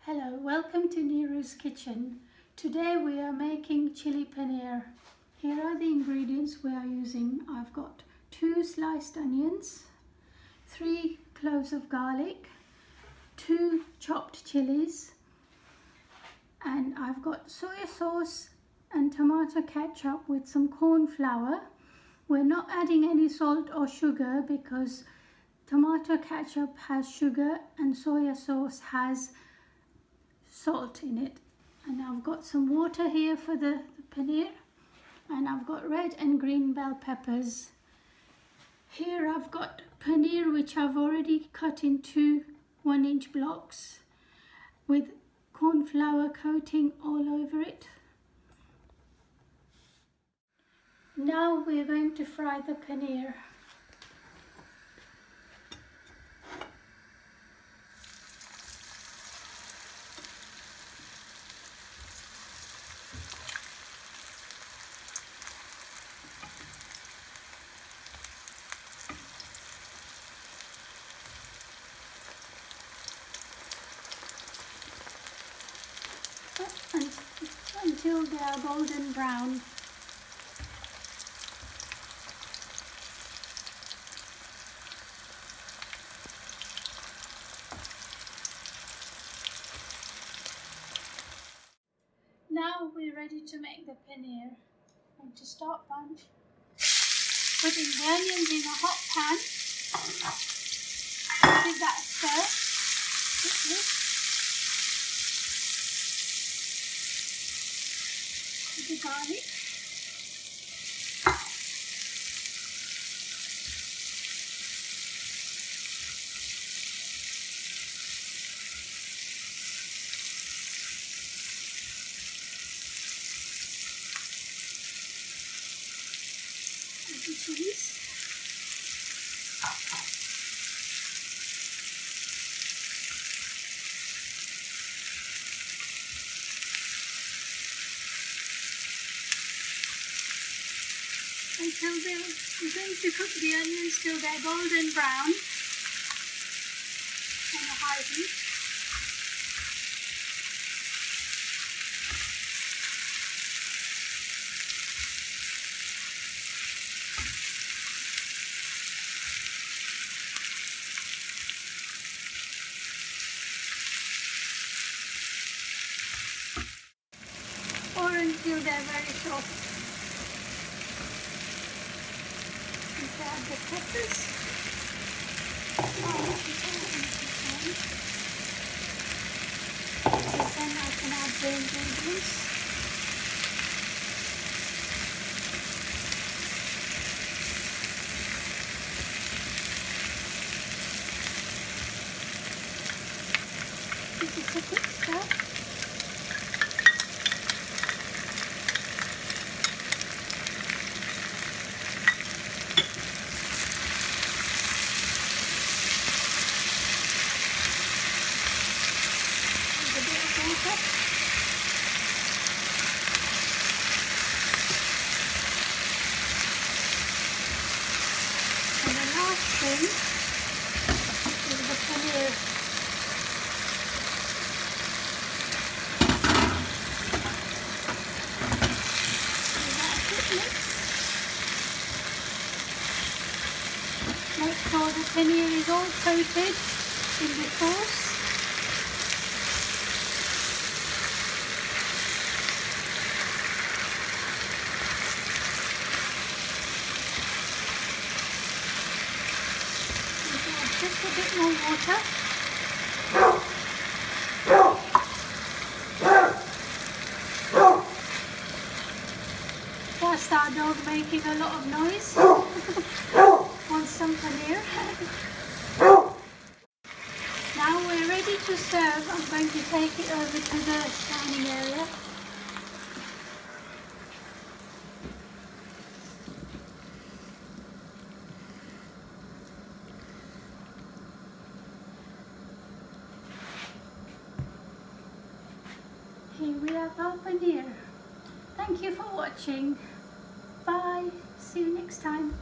Hello, welcome to Niru's kitchen. Today we are making chili paneer. Here are the ingredients we are using. I've got 2 sliced onions, 3 cloves of garlic, 2 chopped chilies, and I've got soy sauce and tomato ketchup with some corn flour. We're not adding any salt or sugar because tomato ketchup has sugar and soy sauce has salt in it. And I've got some water here for the paneer, and I've got red and green bell peppers. Here I've got paneer which I've already cut into 1-inch blocks with corn flour coating all over it. Now we're going to fry the paneer. Until they are golden brown. Now we're ready to make the paneer. I'm going to start by putting the onions in a hot pan. Give that a stir quickly. The garlic, and the chilies. Until we're going to cook the onions till they're golden brown on a high heat. Or until they're very soft. Add the peppers. Then I can add the ingredients. This is a quick step. And the last thing is the paneer. Make sure the paneer is all coated in the sauce. Just a bit more water. That's our dog making a lot of noise. Wants some paneer. Now we're ready to serve. I'm going to take it over to the dining area. Here we have our paneer. Thank you for watching. Bye. See you next time.